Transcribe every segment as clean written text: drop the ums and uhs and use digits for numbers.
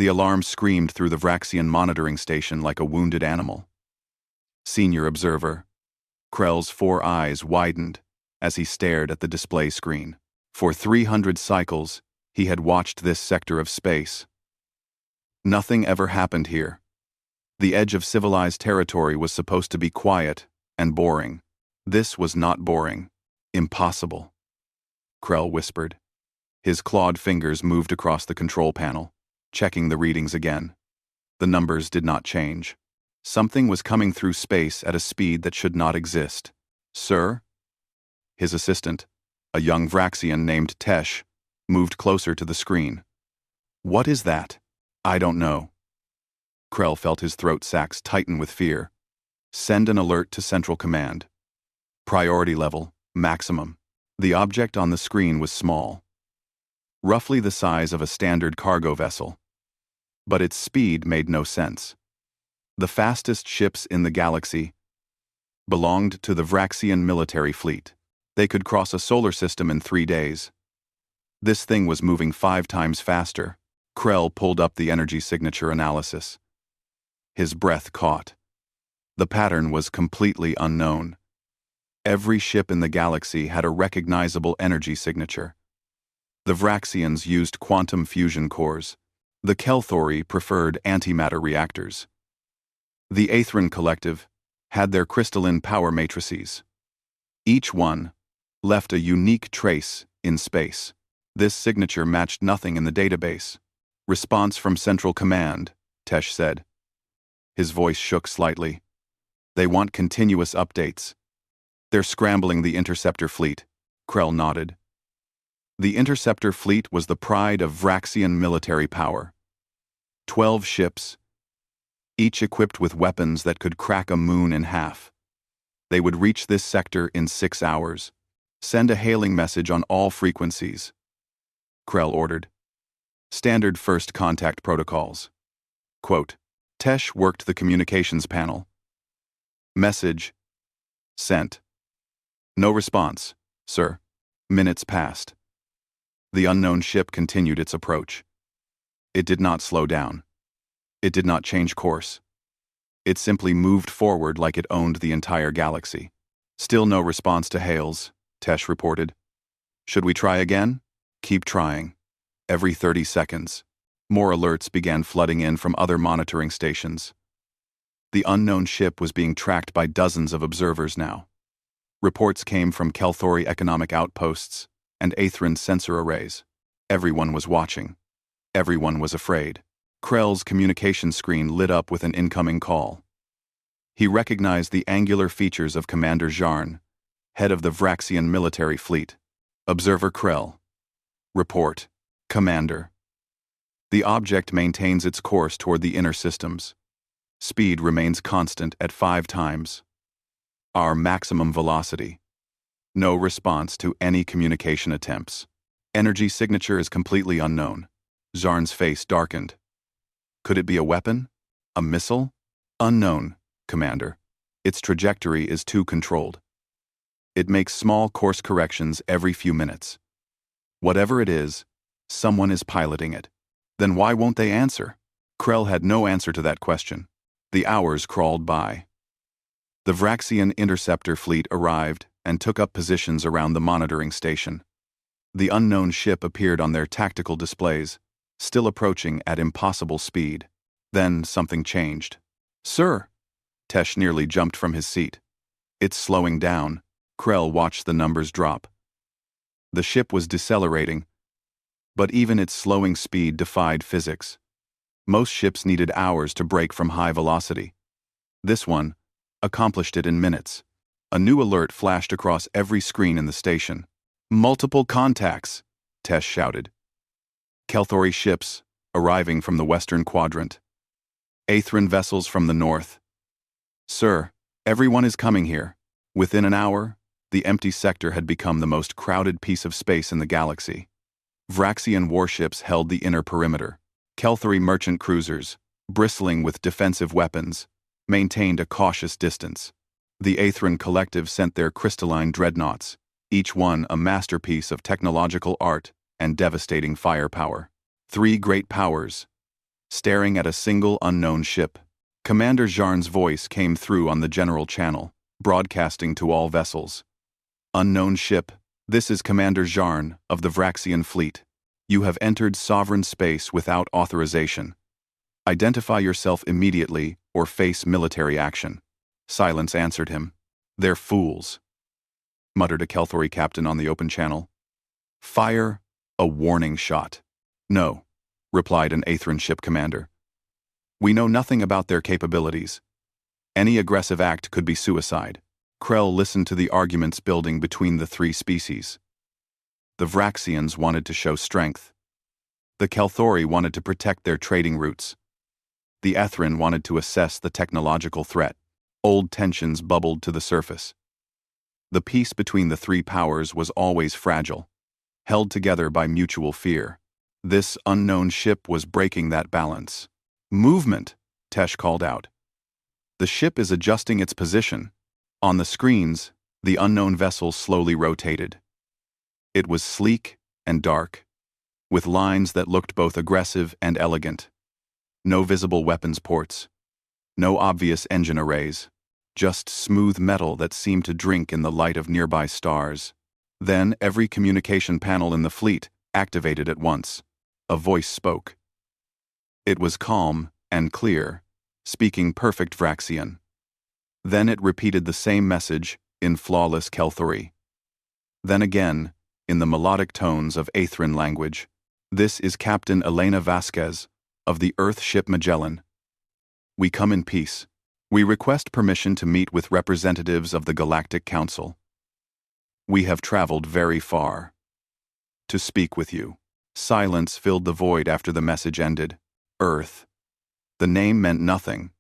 The alarm screamed through the Vraxian monitoring station like a wounded animal. Senior Observer. Krell's 4 eyes widened as he stared at the display screen. For 300 cycles, he had watched this sector of space. Nothing ever happened here. The edge of civilized territory was supposed to be quiet and boring. This was not boring. Impossible. Krell whispered. His clawed fingers moved across the control panel, checking the readings again. The numbers did not change. Something was coming through space at a speed that should not exist. Sir? His assistant, a young Vraxian named Tesh, moved closer to the screen. What is that? I don't know. Krell felt his throat sacs tighten with fear. Send an alert to Central Command. Priority level, maximum. The object on the screen was small, roughly the size of a standard cargo vessel. But its speed made no sense. The fastest ships in the galaxy belonged to the Vraxian military fleet. They could cross a solar system in 3 days. This thing was moving 5 times faster. Krell pulled up the energy signature analysis. His breath caught. The pattern was completely unknown. Every ship in the galaxy had a recognizable energy signature. The Vraxians used quantum fusion cores. The Kelthori preferred antimatter reactors. The Aethrin Collective had their crystalline power matrices. Each one left a unique trace in space. This signature matched nothing in the database. Response from Central Command, Tesh said. His voice shook slightly. They want continuous updates. They're scrambling the Interceptor fleet. Krell nodded. The Interceptor fleet was the pride of Vraxian military power. 12 ships, each equipped with weapons that could crack a moon in half. They would reach this sector in 6 hours. Send a hailing message on all frequencies. Krell ordered. Standard first contact protocols. Quote, Tesh worked the communications panel. Message sent. No response, sir. Minutes passed. The unknown ship continued its approach. It did not slow down. It did not change course. It simply moved forward like it owned the entire galaxy. Still no response to hails, Tesh reported. Should we try again? Keep trying. Every 30 seconds, more alerts began flooding in from other monitoring stations. The unknown ship was being tracked by dozens of observers now. Reports came from Kelthori economic outposts and Aethrin sensor arrays. Everyone was watching. Everyone was afraid. Krell's communication screen lit up with an incoming call. He recognized the angular features of Commander Zharn, head of the Vraxian military fleet. Observer Krell. Report. Commander. The object maintains its course toward the inner systems. Speed remains constant at 5 times. Our maximum velocity. No response to any communication attempts. Energy signature is completely unknown. Zharn's face darkened. Could it be a weapon? A missile? Unknown, Commander. Its trajectory is too controlled. It makes small course corrections every few minutes. Whatever it is, someone is piloting it. Then why won't they answer? Krell had no answer to that question. The hours crawled by. The Vraxian interceptor fleet arrived and took up positions around the monitoring station. The unknown ship appeared on their tactical displays, still approaching at impossible speed. Then something changed. Sir! Tesh nearly jumped from his seat. It's slowing down. Krell watched the numbers drop. The ship was decelerating, but even its slowing speed defied physics. Most ships needed hours to brake from high velocity. This one accomplished it in minutes. A new alert flashed across every screen in the station. Multiple contacts, Tesh shouted. Kelthori ships, arriving from the western quadrant. Aethrin vessels from the north. Sir, everyone is coming here. Within an hour, the empty sector had become the most crowded piece of space in the galaxy. Vraxian warships held the inner perimeter. Kelthori merchant cruisers, bristling with defensive weapons, maintained a cautious distance. The Aethrin Collective sent their crystalline dreadnoughts, each one a masterpiece of technological art and devastating firepower. 3 great powers, staring at a single unknown ship. Commander Jarn's voice came through on the general channel, broadcasting to all vessels. Unknown ship, this is Commander Jarn of the Vraxian fleet. You have entered sovereign space without authorization. Identify yourself immediately or face military action. Silence answered him. They're fools, muttered a Kelthori captain on the open channel. Fire a warning shot. No, replied an Aethran ship commander. We know nothing about their capabilities. Any aggressive act could be suicide. Krell listened to the arguments building between the three species. The Vraxians wanted to show strength. The Kelthori wanted to protect their trading routes. The Aethran wanted to assess the technological threat. Old tensions bubbled to the surface. The peace between the three powers was always fragile, held together by mutual fear. This unknown ship was breaking that balance. Movement, Tesh called out. The ship is adjusting its position. On the screens, the unknown vessel slowly rotated. It was sleek and dark, with lines that looked both aggressive and elegant. No visible weapons ports. No obvious engine arrays. Just smooth metal that seemed to drink in the light of nearby stars. Then every communication panel in the fleet activated at once. A voice spoke. It was calm and clear, speaking perfect Vraxian. Then it repeated the same message in flawless Kelthori. Then again, in the melodic tones of Aethran language. This is Captain Elena Vasquez of the Earth ship Magellan. We come in peace. We request permission to meet with representatives of the Galactic Council. We have traveled very far to speak with you. Silence filled the void after the message ended. Earth. The name meant nothing.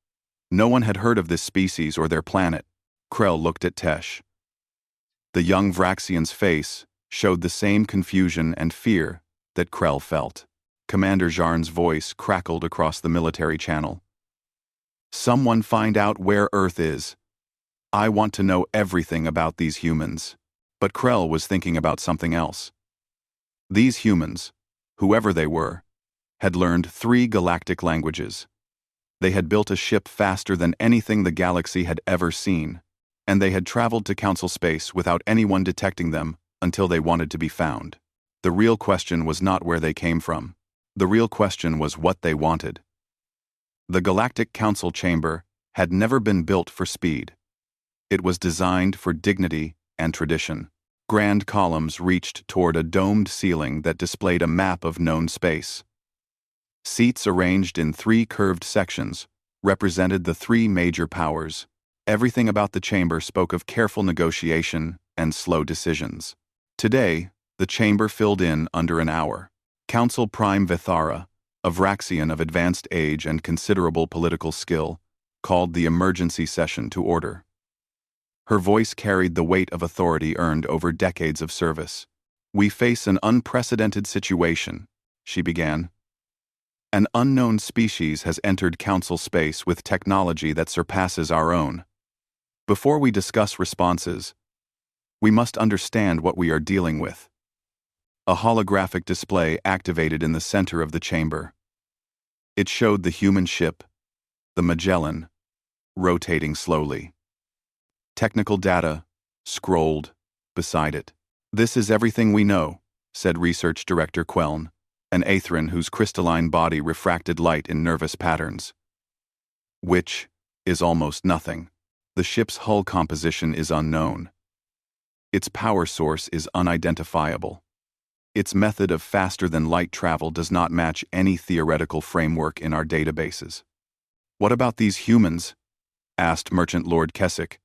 No one had heard of this species or their planet. Krell looked at Tesh. The young Vraxian's face showed the same confusion and fear that Krell felt. Commander Jarn's voice crackled across the military channel. Someone find out where Earth is. I want to know everything about these humans. But Krell was thinking about something else. These humans, whoever they were, had learned 3 galactic languages. They had built a ship faster than anything the galaxy had ever seen, and they had traveled to Council space without anyone detecting them until they wanted to be found. The real question was not where they came from. The real question was what they wanted. The Galactic Council chamber had never been built for speed. It was designed for dignity and tradition. Grand columns reached toward a domed ceiling that displayed a map of known space. Seats arranged in 3 curved sections represented the 3 major powers. Everything about the chamber spoke of careful negotiation and slow decisions. Today, the chamber filled in under an hour. Council Prime Vithara, a Vraxian of advanced age and considerable political skill, called the emergency session to order. Her voice carried the weight of authority earned over decades of service. We face an unprecedented situation, she began. An unknown species has entered Council space with technology that surpasses our own. Before we discuss responses, we must understand what we are dealing with. A holographic display activated in the center of the chamber. It showed the human ship, the Magellan, rotating slowly. Technical data scrolled beside it. This is everything we know, said Research Director Queln, an Aethran whose crystalline body refracted light in nervous patterns. Which is almost nothing. The ship's hull composition is unknown. Its power source is unidentifiable. Its method of faster-than-light travel does not match any theoretical framework in our databases. What about these humans? Asked Merchant Lord Kessick,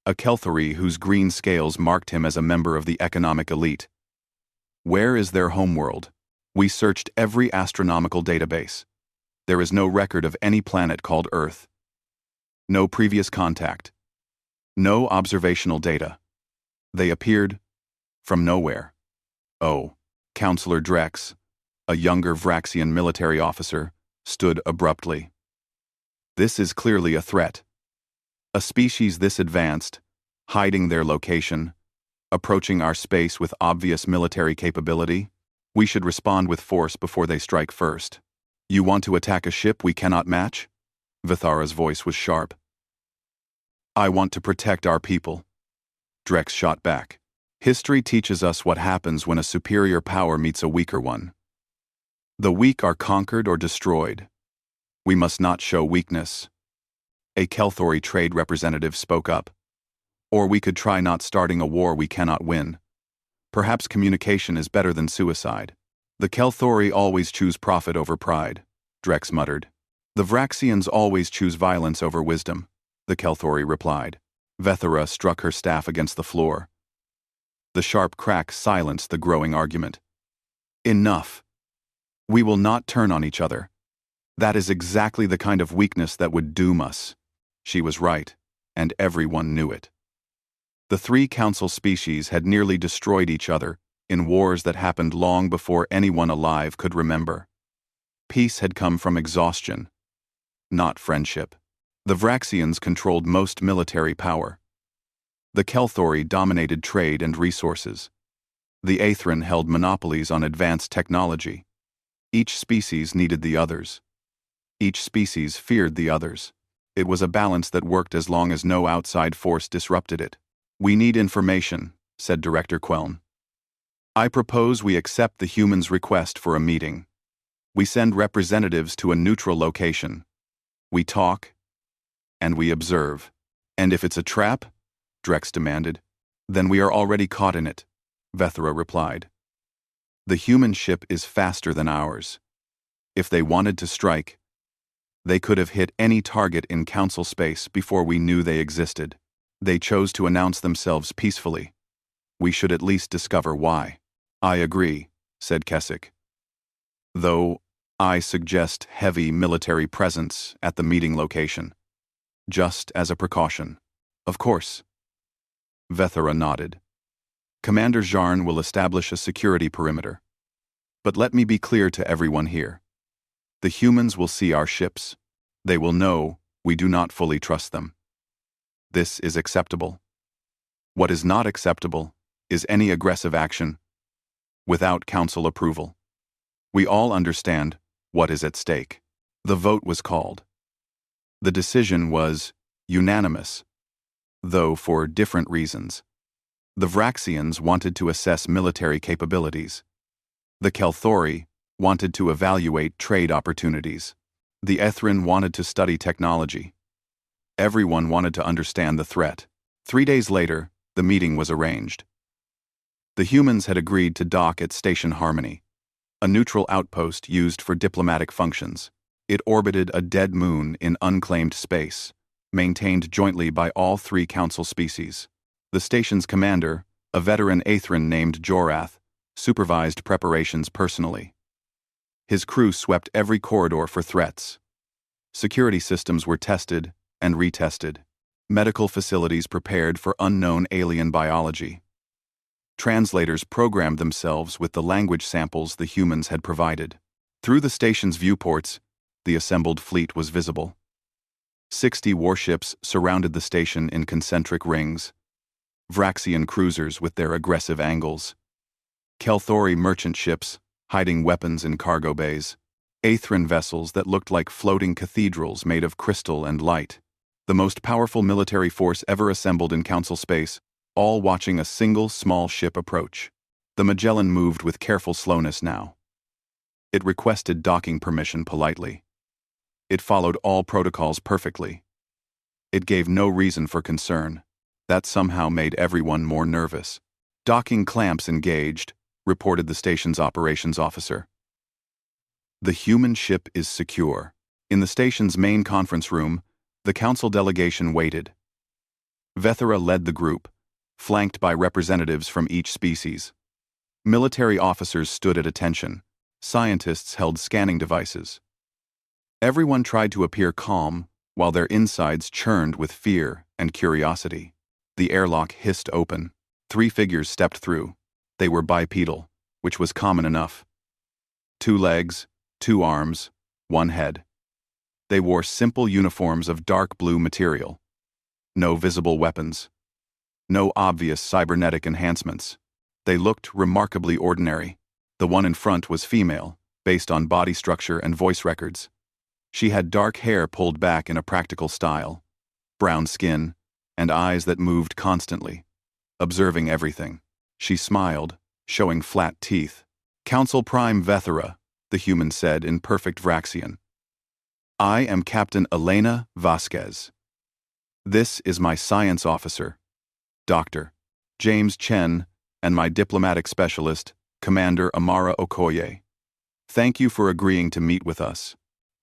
a Kelthori whose green scales marked him as a member of the economic elite. Where is their homeworld? We searched every astronomical database. There is no record of any planet called Earth. No previous contact. No observational data. They appeared from nowhere. Oh. Counselor Drex, a younger Vraxian military officer, stood abruptly. This is clearly a threat. A species this advanced, hiding their location, approaching our space with obvious military capability. We should respond with force before they strike first. You want to attack a ship we cannot match? Vithara's voice was sharp. I want to protect our people. Drex shot back. History teaches us what happens when a superior power meets a weaker one. The weak are conquered or destroyed. We must not show weakness. A Kelthori trade representative spoke up. Or we could try not starting a war we cannot win. Perhaps communication is better than suicide. The Kelthori always choose profit over pride, Drex muttered. The Vraxians always choose violence over wisdom, the Kelthori replied. Vethara struck her staff against the floor. The sharp crack silenced the growing argument. Enough. We will not turn on each other. That is exactly the kind of weakness that would doom us. She was right, and everyone knew it. The three council species had nearly destroyed each other in wars that happened long before anyone alive could remember. Peace had come from exhaustion, not friendship. The Vraxians controlled most military power. The Kelthori dominated trade and resources. The Aethrin held monopolies on advanced technology. Each species needed the others. Each species feared the others. It was a balance that worked as long as no outside force disrupted it. We need information, said Director Queln. I propose we accept the humans' request for a meeting. We send representatives to a neutral location. We talk, and we observe. And if it's a trap, Drex demanded, then we are already caught in it, Vethara replied. The human ship is faster than ours. If they wanted to strike, they could have hit any target in council space before we knew they existed. They chose to announce themselves peacefully. We should at least discover why. I agree, said Keswick. Though, I suggest heavy military presence at the meeting location. Just as a precaution. Of course. Vethara nodded. Commander Jarn will establish a security perimeter. But let me be clear to everyone here. The humans will see our ships. They will know we do not fully trust them. This is acceptable. What is not acceptable is any aggressive action without council approval. We all understand what is at stake. The vote was called. The decision was unanimous, though for different reasons. The Vraxians wanted to assess military capabilities. The Kelthori wanted to evaluate trade opportunities. The Aethrin wanted to study technology. Everyone wanted to understand the threat. 3 days later, the meeting was arranged. The humans had agreed to dock at Station Harmony, a neutral outpost used for diplomatic functions. It orbited a dead moon in unclaimed space, maintained jointly by all three council species. The station's commander, a veteran Aethrin named Jorath, supervised preparations personally. His crew swept every corridor for threats. Security systems were tested and retested. Medical facilities prepared for unknown alien biology. Translators programmed themselves with the language samples the humans had provided. Through the station's viewports, the assembled fleet was visible. 60 warships surrounded the station in concentric rings. Vraxian cruisers with their aggressive angles. Kelthori merchant ships, hiding weapons in cargo bays. Aethrin vessels that looked like floating cathedrals made of crystal and light. The most powerful military force ever assembled in council space, all watching a single small ship approach. The Magellan moved with careful slowness now. It requested docking permission politely. It followed all protocols perfectly. It gave no reason for concern. That somehow made everyone more nervous. Docking clamps engaged, reported the station's operations officer. The human ship is secure. In the station's main conference room, the council delegation waited. Vethara led the group, flanked by representatives from each species. Military officers stood at attention. Scientists held scanning devices. Everyone tried to appear calm, while their insides churned with fear and curiosity. The airlock hissed open. 3 figures stepped through. They were bipedal, which was common enough. 2 legs, 2 arms, 1 head. They wore simple uniforms of dark blue material. No visible weapons. No obvious cybernetic enhancements. They looked remarkably ordinary. The one in front was female, based on body structure and voice records. She had dark hair pulled back in a practical style, brown skin, and eyes that moved constantly, observing everything. She smiled, showing flat teeth. "Council Prime Vethera," the human said in perfect Vraxian. "I am Captain Elena Vasquez. This is my science officer, Dr. James Chen, and my diplomatic specialist, Commander Amara Okoye. Thank you for agreeing to meet with us."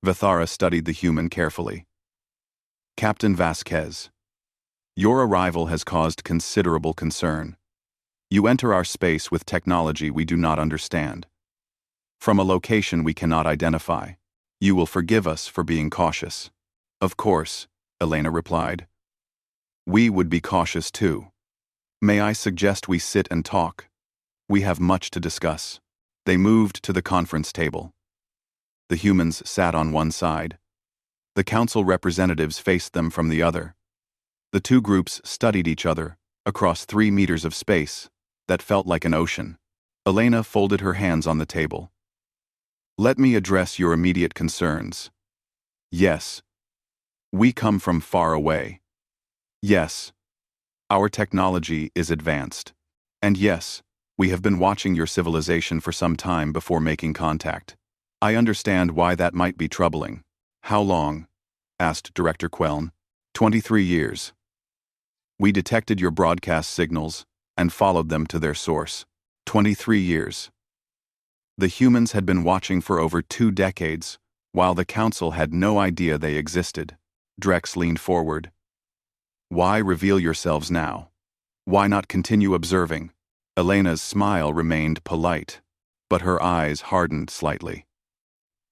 Vethara studied the human carefully. "Captain Vasquez, your arrival has caused considerable concern. You enter our space with technology we do not understand, from a location we cannot identify. You will forgive us for being cautious." "Of course," Elena replied. "We would be cautious too. May I suggest we sit and talk? We have much to discuss." They moved to the conference table. The humans sat on one side. The council representatives faced them from the other. The two groups studied each other across 3 meters of space that felt like an ocean. Elena folded her hands on the table. "Let me address your immediate concerns. Yes, we come from far away. Yes, our technology is advanced. And yes, we have been watching your civilization for some time before making contact. I understand why that might be troubling." "How long?" asked Director Queln. 23 years. We detected your broadcast signals and followed them to their source. 23 years. The humans had been watching for over 2 decades, while the council had no idea they existed. Drex leaned forward. "Why reveal yourselves now? Why not continue observing?" Elena's smile remained polite, but her eyes hardened slightly.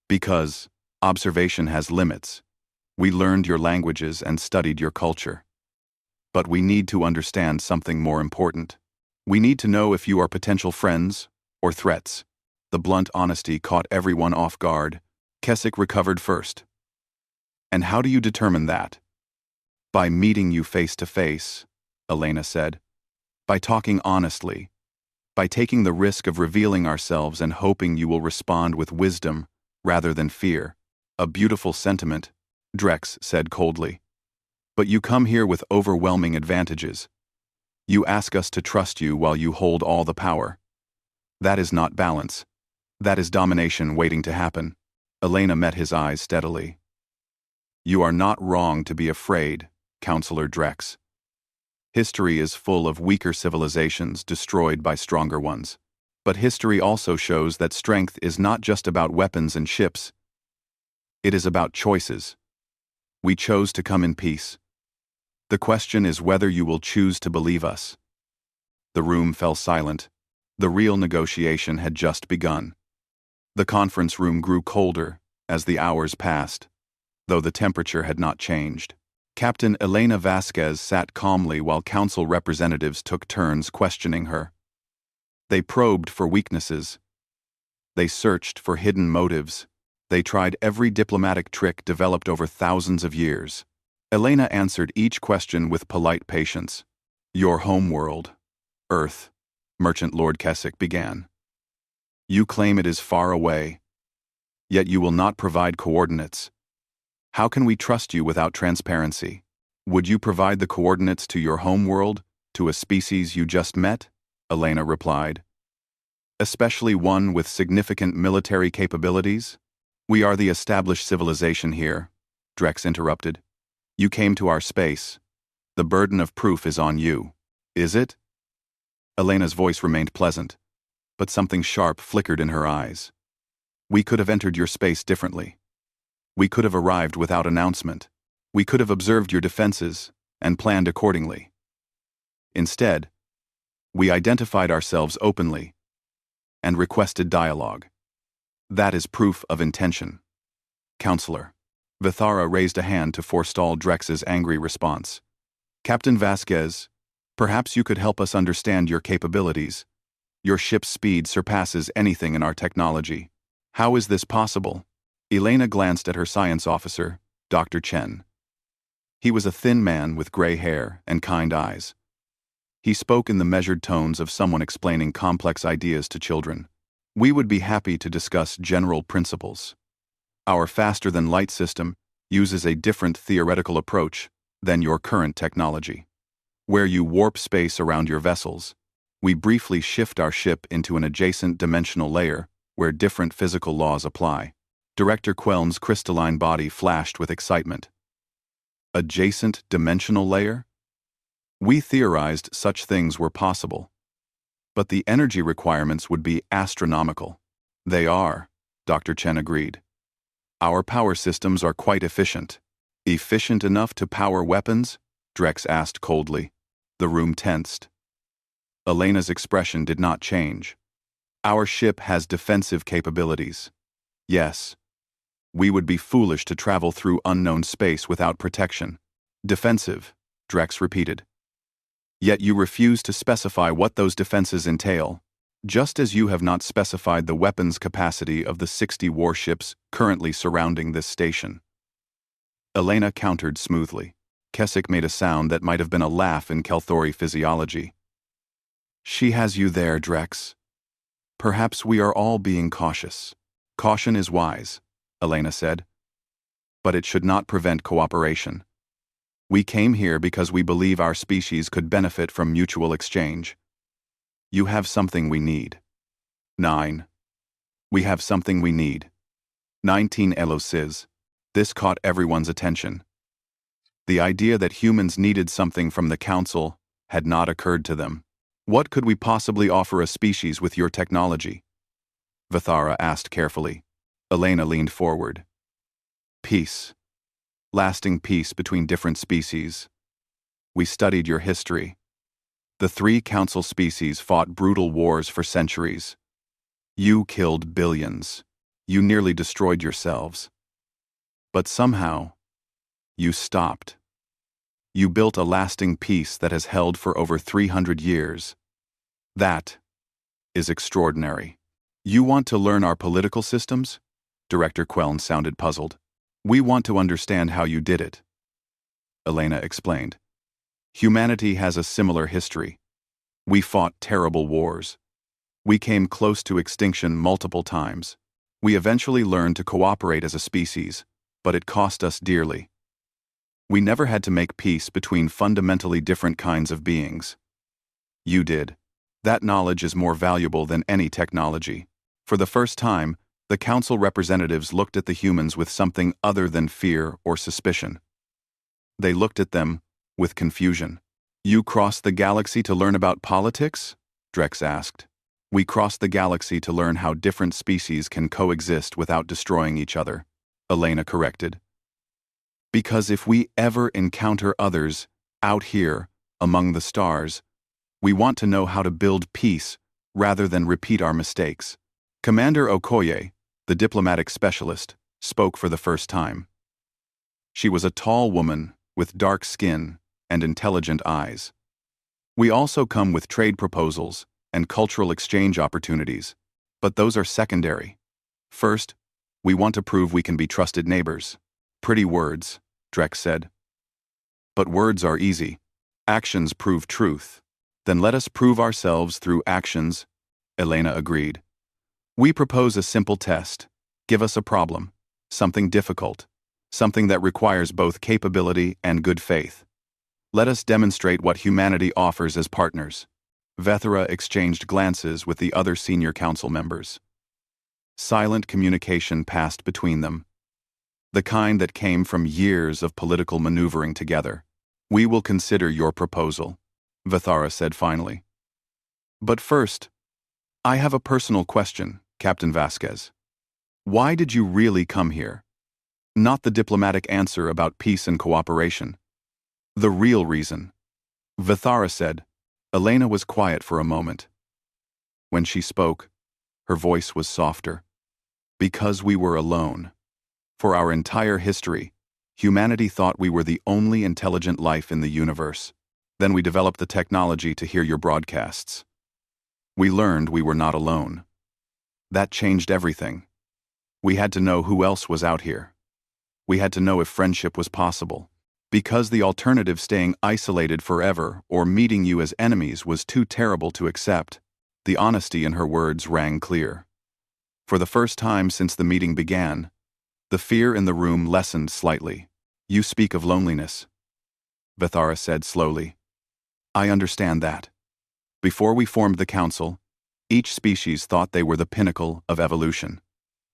"Because observation has limits. We learned your languages and studied your culture. But we need to understand something more important. We need to know if you are potential friends or threats." The blunt honesty caught everyone off guard. Keswick recovered first. "And how do you determine that?" "By meeting you face to face," Elena said. "By talking honestly. By taking the risk of revealing ourselves and hoping you will respond with wisdom rather than fear." "A beautiful sentiment," Drex said coldly. "But you come here with overwhelming advantages. You ask us to trust you while you hold all the power. That is not balance. That is domination waiting to happen." Elena met his eyes steadily. "You are not wrong to be afraid, Counselor Drex. History is full of weaker civilizations destroyed by stronger ones. But history also shows that strength is not just about weapons and ships. It is about choices. We chose to come in peace. The question is whether you will choose to believe us." The room fell silent. The real negotiation had just begun. The conference room grew colder as the hours passed, though the temperature had not changed. Captain Elena Vasquez sat calmly while council representatives took turns questioning her. They probed for weaknesses. They searched for hidden motives. They tried every diplomatic trick developed over thousands of years. Elena answered each question with polite patience. "Your homeworld, Earth," Merchant Lord Keswick began. "You claim it is far away, yet you will not provide coordinates. How can we trust you without transparency? Would you provide the coordinates to your homeworld, to a species you just met?" Elena replied. "Especially one with significant military capabilities?" "We are the established civilization here," Drex interrupted. "You came to our space. The burden of proof is on you. Is it?" Elena's voice remained pleasant, but something sharp flickered in her eyes. "We could have entered your space differently. We could have arrived without announcement. We could have observed your defenses and planned accordingly. Instead, we identified ourselves openly and requested dialogue. That is proof of intention." "Counselor." Vethara raised a hand to forestall Drex's angry response. "Captain Vasquez, perhaps you could help us understand your capabilities. Your ship's speed surpasses anything in our technology. How is this possible?" Elena glanced at her science officer, Dr. Chen. He was a thin man with gray hair and kind eyes. He spoke in the measured tones of someone explaining complex ideas to children. We would be happy to discuss general principles. Our faster-than-light system uses a different theoretical approach than your current technology. Where you warp space around your vessels, we briefly shift our ship into an adjacent dimensional layer where different physical laws apply. Director Queln's crystalline body flashed with excitement. Adjacent dimensional layer? We theorized such things were possible. But the energy requirements would be astronomical. They are, Dr. Chen agreed. Our power systems are quite efficient. Efficient enough to power weapons? Drex asked coldly. The room tensed. Elena's expression did not change. Our ship has defensive capabilities. Yes. We would be foolish to travel through unknown space without protection. Defensive, Drex repeated. Yet you refuse to specify what those defenses entail, just as you have not specified the weapons capacity of the 60 warships currently surrounding this station. Elena countered smoothly. Keswick made a sound that might have been a laugh in Kelthori physiology. She has you there, Drex. Perhaps we are all being cautious. Caution is wise, Elena said. But it should not prevent cooperation. We came here because we believe our species could benefit from mutual exchange. You have something we need. 9. We have something we need. 19 Elosis. This caught everyone's attention. The idea that humans needed something from the Council had not occurred to them. What could we possibly offer a species with your technology? Vithara asked carefully. Elena leaned forward. Peace. Lasting peace between different species. We studied your history. The 3 Council species fought brutal wars for centuries. You killed billions. You nearly destroyed yourselves. But somehow, you stopped. You built a lasting peace that has held for over 300 years. That is extraordinary. You want to learn our political systems? Director Queln sounded puzzled. We want to understand how you did it. Elena explained. Humanity has a similar history. We fought terrible wars. We came close to extinction multiple times. We eventually learned to cooperate as a species, but it cost us dearly. We never had to make peace between fundamentally different kinds of beings. You did. That knowledge is more valuable than any technology. For the first time, the Council representatives looked at the humans with something other than fear or suspicion. They looked at them with confusion. You crossed the galaxy to learn about politics? Drex asked. We crossed the galaxy to learn how different species can coexist without destroying each other, Elena corrected. Because if we ever encounter others out here among the stars, we want to know how to build peace rather than repeat our mistakes. Commander Okoye, the diplomatic specialist, spoke for the first time. She was a tall woman with dark skin and intelligent eyes. We also come with trade proposals and cultural exchange opportunities, but those are secondary. First, we want to prove we can be trusted neighbors. Pretty words, Drex said. But words are easy. Actions prove truth. Then let us prove ourselves through actions, Elena agreed. We propose a simple test. Give us a problem, something difficult, something that requires both capability and good faith. Let us demonstrate what humanity offers as partners. Vethera exchanged glances with the other senior council members. Silent communication passed between them. The kind that came from years of political maneuvering together. We will consider your proposal, Vethara said finally. But first, I have a personal question, Captain Vasquez. Why did you really come here? Not the diplomatic answer about peace and cooperation. The real reason. Vethara said. Elena was quiet for a moment. When she spoke, her voice was softer. Because we were alone. For our entire history, humanity thought we were the only intelligent life in the universe. Then we developed the technology to hear your broadcasts. We learned we were not alone. That changed everything. We had to know who else was out here. We had to know if friendship was possible. Because the alternative, staying isolated forever or meeting you as enemies, was too terrible to accept, the honesty in her words rang clear. For the first time since the meeting began, the fear in the room lessened slightly. "You speak of loneliness," Vithara said slowly. "I understand that. Before we formed the council, each species thought they were the pinnacle of evolution.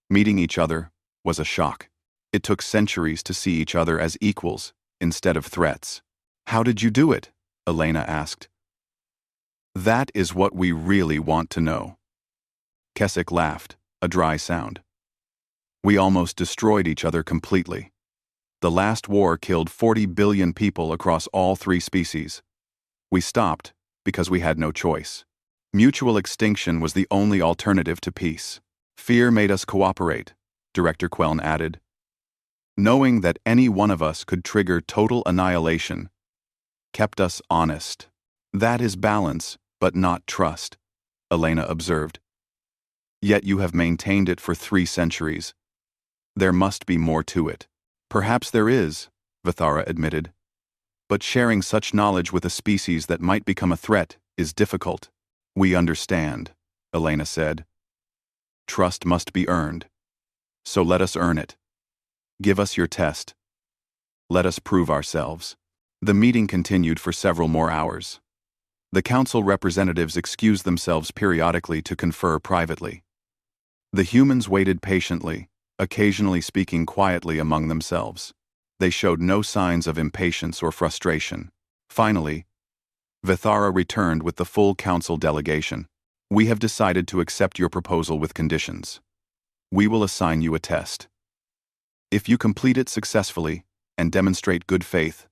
Meeting each other was a shock. It took centuries to see each other as equals instead of threats." "How did you do it?" Elena asked. "That is what we really want to know." Keswick laughed, a dry sound. "We almost destroyed each other completely. The last war killed 40 billion people across all 3 species. We stopped because we had no choice. Mutual extinction was the only alternative to peace. Fear made us cooperate," Director Queln added. "Knowing that any one of us could trigger total annihilation kept us honest. That is balance, but not trust," Elena observed. "Yet you have maintained it for 3 centuries. There must be more to it." "Perhaps there is," Vithara admitted. "But sharing such knowledge with a species that might become a threat is difficult." "We understand," Elena said. "Trust must be earned. So let us earn it. Give us your test. Let us prove ourselves." The meeting continued for several more hours. The council representatives excused themselves periodically to confer privately. The humans waited patiently, occasionally speaking quietly among themselves. They showed no signs of impatience or frustration. Finally, Vithara returned with the full council delegation. "We have decided to accept your proposal with conditions. We will assign you a test. If you complete it successfully and demonstrate good faith,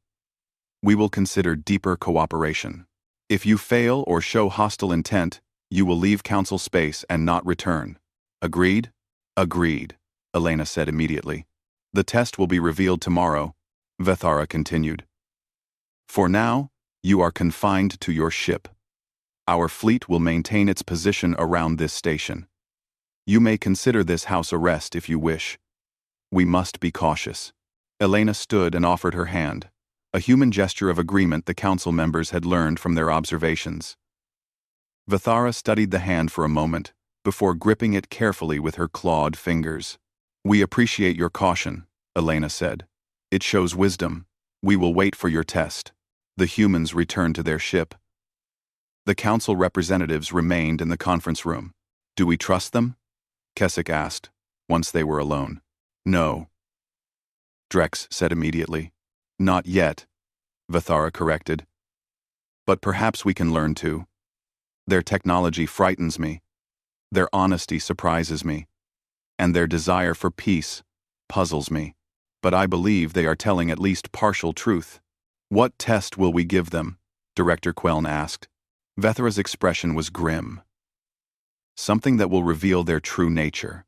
we will consider deeper cooperation. If you fail or show hostile intent, you will leave council space and not return. Agreed?" "Agreed," Elena said immediately. "The test will be revealed tomorrow," Vithara continued. "For now, you are confined to your ship. Our fleet will maintain its position around this station. You may consider this house arrest if you wish. We must be cautious." Elena stood and offered her hand, a human gesture of agreement the council members had learned from their observations. Vithara studied the hand for a moment, before gripping it carefully with her clawed fingers. "We appreciate your caution," Elena said. "It shows wisdom. We will wait for your test." The humans returned to their ship. The council representatives remained in the conference room. "Do we trust them?" Keswick asked, once they were alone. "No," Drex said immediately. "Not yet," Vithara corrected. "But perhaps we can learn to. Their technology frightens me. Their honesty surprises me. And their desire for peace puzzles me. But I believe they are telling at least partial truth." "What test will we give them?" Director Queln asked. Vithara's expression was grim. "Something that will reveal their true nature.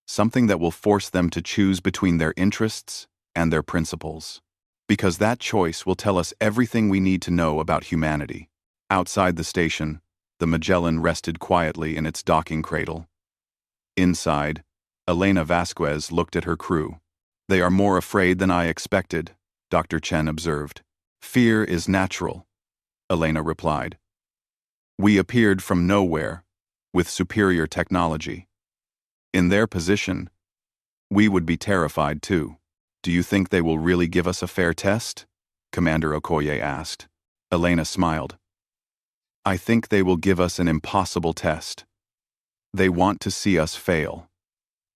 Something that will force them to choose between their interests and their principles. Because that choice will tell us everything we need to know about humanity." Outside the station, the Magellan rested quietly in its docking cradle. Inside, Elena Vasquez looked at her crew. "They are more afraid than I expected," Dr. Chen observed. "Fear is natural," Elena replied. "We appeared from nowhere, with superior technology. In their position, we would be terrified too." "Do you think they will really give us a fair test?" Commander Okoye asked. Elena smiled. "I think they will give us an impossible test. They want to see us fail.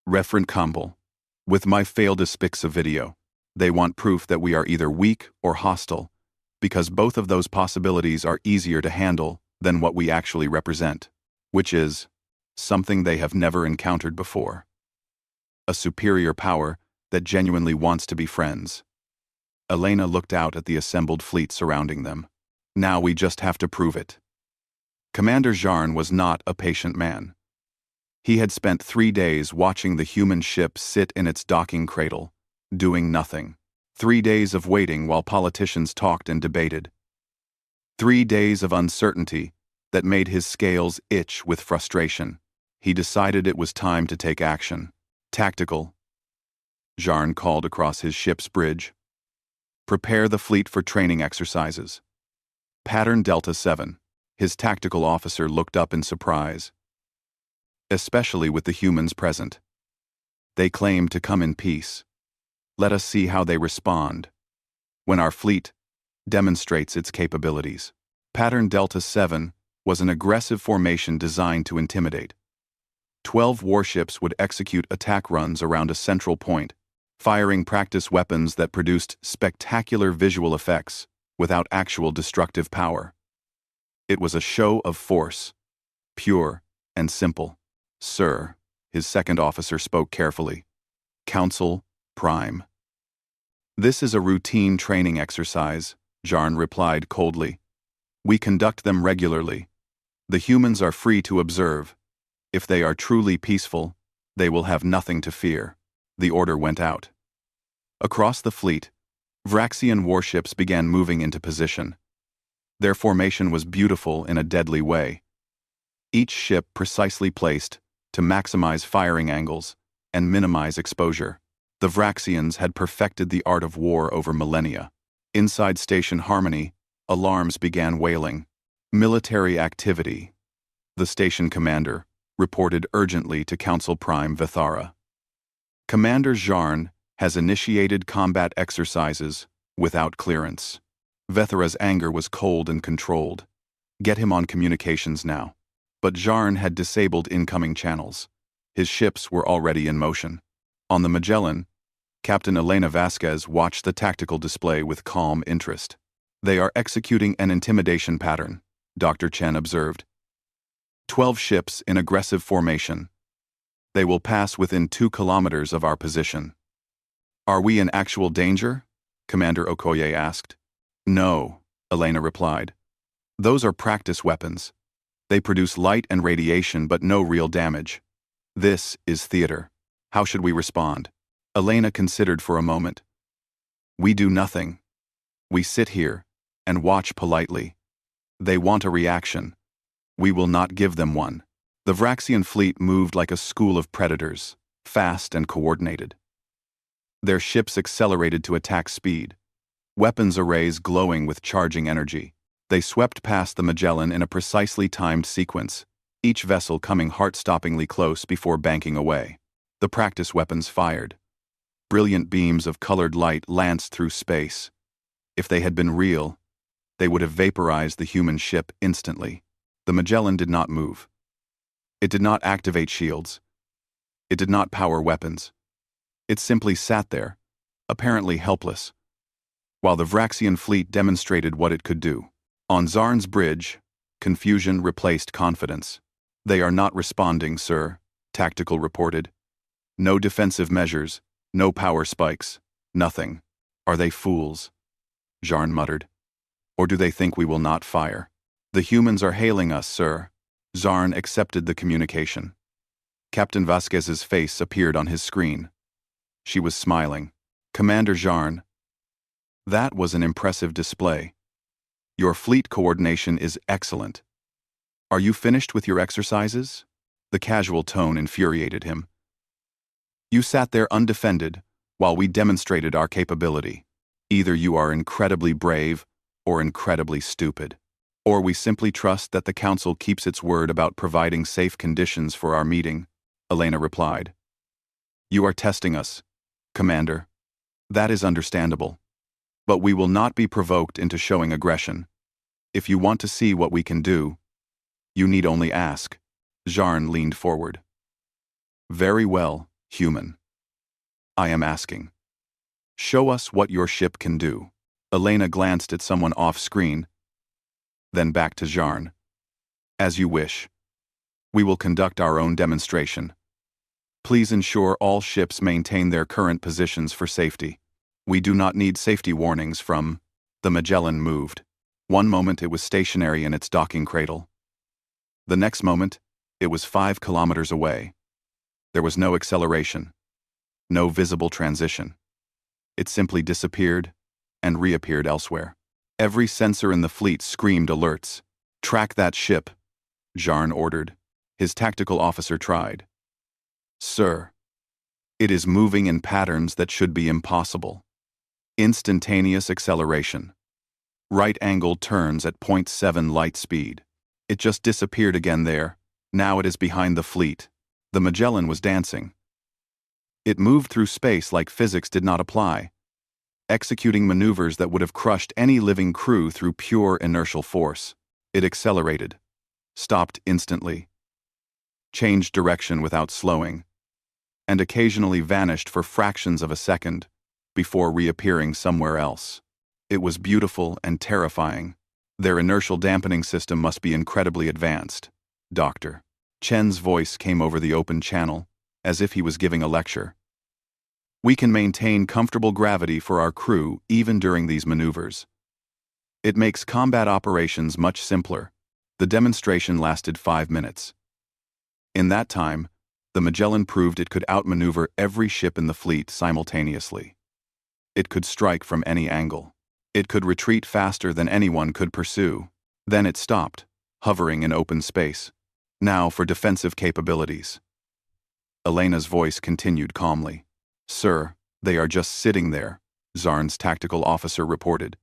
Referent Campbell, with my failed Aspixa video, they want proof that we are either weak or hostile, because both of those possibilities are easier to handle than what we actually represent, which is something they have never encountered before. A superior power that genuinely wants to be friends." Elena looked out at the assembled fleet surrounding them. "Now we just have to prove it." Commander Jarn was not a patient man. He had spent 3 days watching the human ship sit in its docking cradle, doing nothing. 3 days of waiting while politicians talked and debated. 3 days of uncertainty that made his scales itch with frustration. He decided it was time to take action. "Tactical," Jarn called across his ship's bridge. "Prepare the fleet for training exercises. Pattern Delta 7. His tactical officer looked up in surprise. especially with the humans present. They claim to come in peace. Let us see how they respond when our fleet demonstrates its capabilities. Pattern Delta 7 was an aggressive formation designed to intimidate. 12 warships would execute attack runs around a central point, firing practice weapons that produced spectacular visual effects without actual destructive power. It was a show of force, pure and simple. Sir, his second officer spoke carefully. Council Prime. This is a routine training exercise, Jarn replied coldly. We conduct them regularly. The humans are free to observe. If they are truly peaceful, they will have nothing to fear. The order went out. Across the fleet, Vraxian warships began moving into position. Their formation was beautiful in a deadly way. Each ship precisely placed to maximize firing angles and minimize exposure. The Vraxians had perfected the art of war over millennia. Inside Station Harmony, alarms began wailing. Military activity. The station commander reported urgently to Council Prime Vethara. Commander Jarn has initiated combat exercises without clearance. Vethara's anger was cold and controlled. Get him on communications now. But Jarn had disabled incoming channels. His ships were already in motion. On the Magellan, Captain Elena Vasquez watched the tactical display with calm interest. They are executing an intimidation pattern, Dr. Chen observed. 12 ships in aggressive formation. They will pass within 2 kilometers of our position. Are we in actual danger? Commander Okoye asked. No, Elena replied. Those are practice weapons. They produce light and radiation but no real damage. This is theater. How should we respond? Elena considered for a moment. We do nothing. We sit here and watch politely. They want a reaction. We will not give them one. The Vraxian fleet moved like a school of predators, fast and coordinated. Their ships accelerated to attack speed, weapons arrays glowing with charging energy. They swept past the Magellan in a precisely timed sequence, each vessel coming heart-stoppingly close before banking away. The practice weapons fired. Brilliant beams of colored light lanced through space. If they had been real, they would have vaporized the human ship instantly. The Magellan did not move. It did not activate shields. It did not power weapons. It simply sat there, apparently helpless, while the Vraxian fleet demonstrated what it could do. On Zarn's bridge, confusion replaced confidence. They are not responding, sir, Tactical reported. No defensive measures, no power spikes, nothing. Are they fools? Jarn muttered. Or do they think we will not fire? The humans are hailing us, sir. Zarn accepted the communication. Captain Vasquez's face appeared on his screen. She was smiling. Commander Jarn. That was an impressive display. Your fleet coordination is excellent. Are you finished with your exercises? The casual tone infuriated him. You sat there undefended while we demonstrated our capability. Either you are incredibly brave or incredibly stupid. Or we simply trust that the Council keeps its word about providing safe conditions for our meeting, Elena replied. You are testing us, Commander. That is understandable. But we will not be provoked into showing aggression. If you want to see what we can do, you need only ask. Jarn leaned forward. Very well, human. I am asking. Show us what your ship can do. Elena glanced at someone off-screen, then back to Jarn. As you wish. We will conduct our own demonstration. Please ensure all ships maintain their current positions for safety. We do not need safety warnings from... The Magellan moved. One moment it was stationary in its docking cradle. The next moment, it was 5 kilometers away. There was no acceleration, no visible transition. It simply disappeared and reappeared elsewhere. Every sensor in the fleet screamed alerts. Track that ship, Jarn ordered. His tactical officer tried. Sir, it is moving in patterns that should be impossible. Instantaneous acceleration. Right-angled turns at 0.7 light speed. It just disappeared again there. Now it is behind the fleet. The Magellan was dancing. It moved through space like physics did not apply, executing maneuvers that would have crushed any living crew through pure inertial force. It accelerated, stopped instantly, changed direction without slowing, and occasionally vanished for fractions of a second before reappearing somewhere else. It was beautiful and terrifying. Their inertial dampening system must be incredibly advanced. Dr. Chen's voice came over the open channel, as if he was giving a lecture. We can maintain comfortable gravity for our crew even during these maneuvers. It makes combat operations much simpler. The demonstration lasted 5 minutes. In that time, the Magellan proved it could outmaneuver every ship in the fleet simultaneously. It could strike from any angle. It could retreat faster than anyone could pursue. Then it stopped, hovering in open space. Now for defensive capabilities. Elena's voice continued calmly. Sir, they are just sitting there, Zarn's tactical officer reported.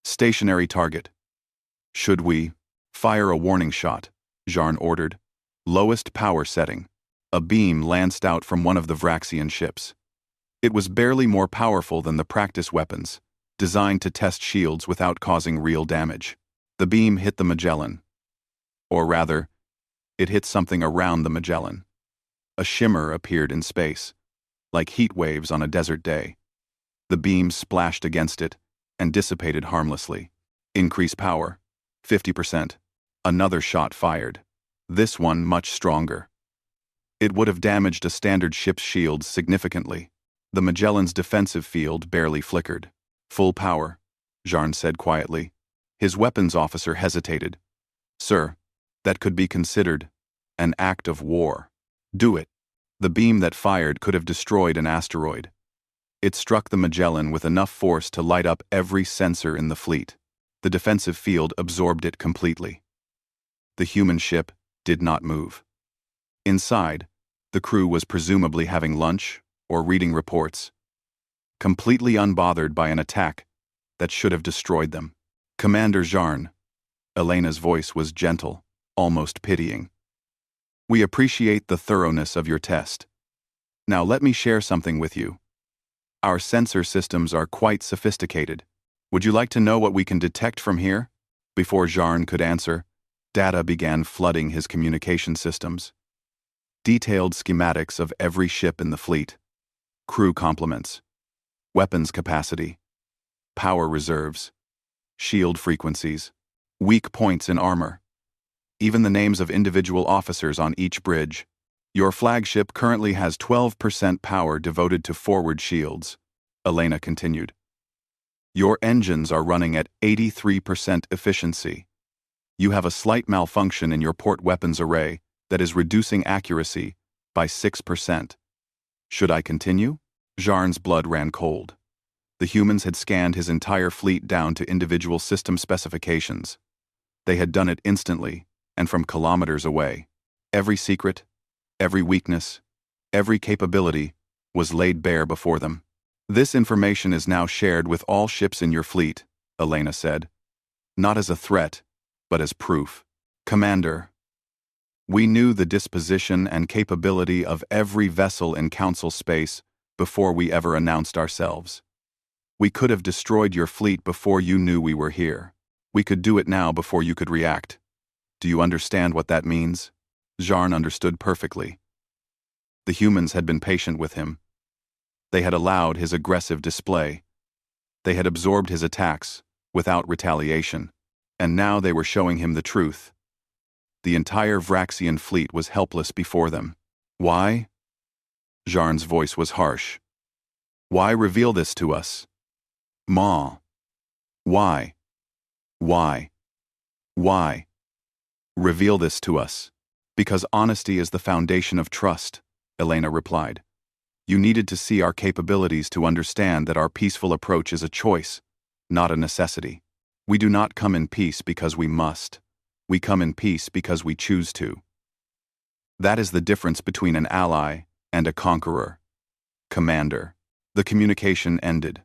Stationary target. Should we fire a warning shot? Zarn ordered. Lowest power setting. A beam lanced out from one of the Vraxian ships. It was barely more powerful than the practice weapons, designed to test shields without causing real damage. The beam hit the Magellan. Or rather, it hit something around the Magellan. A shimmer appeared in space, like heat waves on a desert day. The beam splashed against it and dissipated harmlessly. Increase power, 50%. Another shot fired. This one much stronger. It would have damaged a standard ship's shields significantly. The Magellan's defensive field barely flickered. Full power, Zarn said quietly. His weapons officer hesitated. Sir, that could be considered an act of war. Do it. The beam that fired could have destroyed an asteroid. It struck the Magellan with enough force to light up every sensor in the fleet. The defensive field absorbed it completely. The human ship did not move. Inside, the crew was presumably having lunch or reading reports, completely unbothered by an attack that should have destroyed them. Commander Zarn. Elena's voice was gentle, almost pitying. We appreciate the thoroughness of your test. Now let me share something with you. Our sensor systems are quite sophisticated. Would you like to know what we can detect from here? Before Zarn could answer, data began flooding his communication systems. Detailed schematics of every ship in the fleet. Crew complements. Weapons capacity. Power reserves. Shield frequencies. Weak points in armor. Even the names of individual officers on each bridge. Your flagship currently has 12% power devoted to forward shields, Elena continued. Your engines are running at 83% efficiency. You have a slight malfunction in your port weapons array that is reducing accuracy by 6%. Should I continue? Zarn's blood ran cold. The humans had scanned his entire fleet down to individual system specifications. They had done it instantly, and from kilometers away. Every secret, every weakness, every capability was laid bare before them. This information is now shared with all ships in your fleet, Elena said. Not as a threat, but as proof. Commander, we knew the disposition and capability of every vessel in Council space before we ever announced ourselves. We could have destroyed your fleet before you knew we were here. We could do it now before you could react. Do you understand what that means? Zarn understood perfectly. The humans had been patient with him. They had allowed his aggressive display. They had absorbed his attacks without retaliation, and now they were showing him the truth. The entire Vraxian fleet was helpless before them. Why? Zarn's voice was harsh. Why reveal this to us? Ma. Why? Why? Why? Reveal this to us. Because honesty is the foundation of trust, Elena replied. You needed to see our capabilities to understand that our peaceful approach is a choice, not a necessity. We do not come in peace because we must. We come in peace because we choose to. That is the difference between an ally and a conqueror. Commander. The communication ended.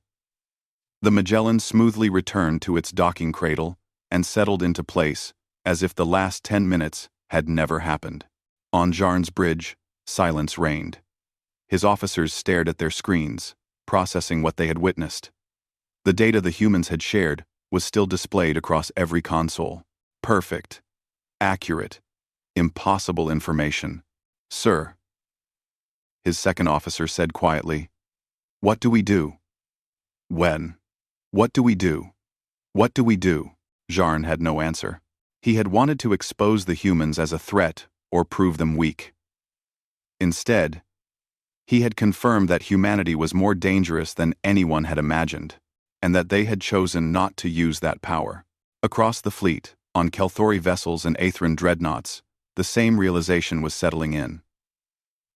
The Magellan smoothly returned to its docking cradle and settled into place as if the last 10 minutes had never happened. On Zarn's bridge, Silence reigned. His officers stared at their screens, processing what they had witnessed. The data the humans had shared was still displayed across every console. Perfect. Accurate. Impossible information. Sir. His second officer said quietly, "What do we do?" When? What do we do? What do we do? Jarn had no answer. He had wanted to expose the humans as a threat or prove them weak. Instead, he had confirmed that humanity was more dangerous than anyone had imagined, and that they had chosen not to use that power. Across the fleet, on Kelthori vessels and Aethran dreadnoughts, the same realization was settling in.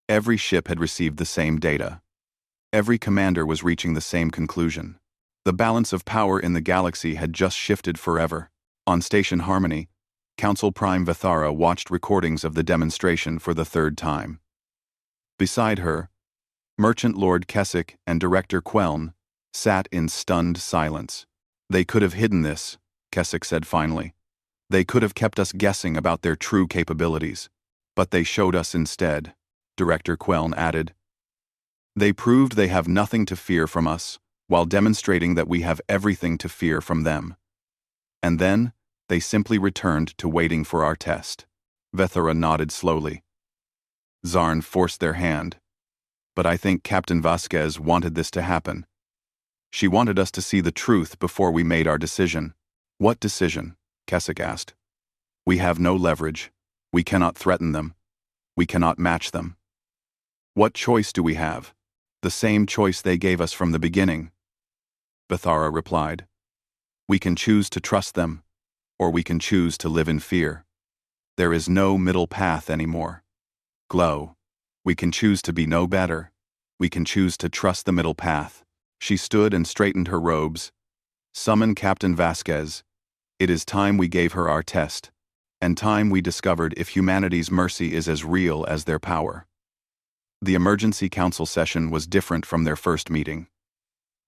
Every ship had received the same data. Every commander was reaching the same conclusion. The balance of power in the galaxy had just shifted forever. On Station Harmony, Council Prime Vethara watched recordings of the demonstration for the third time. Beside her, Merchant Lord Keswick and Director Queln sat in stunned silence. "They could have hidden this," Keswick said finally. "They could have kept us guessing about their true capabilities. But they showed us instead," Director Queln added. "They proved they have nothing to fear from us, while demonstrating that we have everything to fear from them. And then, they simply returned to waiting for our test." Vethara nodded slowly. Zarn forced their hand. "But I think Captain Vasquez wanted this to happen. She wanted us to see the truth before we made our decision." "What decision?" Keswick asked. "We have no leverage. We cannot threaten them. We cannot match them. What choice do we have? The same choice they gave us from the beginning," Vethara replied. "We can choose to trust them, or we can choose to live in fear. There is no middle path anymore. Glow. We can choose to be no better. We can choose to trust the middle path." She stood and straightened her robes. "Summon Captain Vasquez. It is time we gave her our test, and time we discovered if humanity's mercy is as real as their power." The emergency council session was different from their first meeting.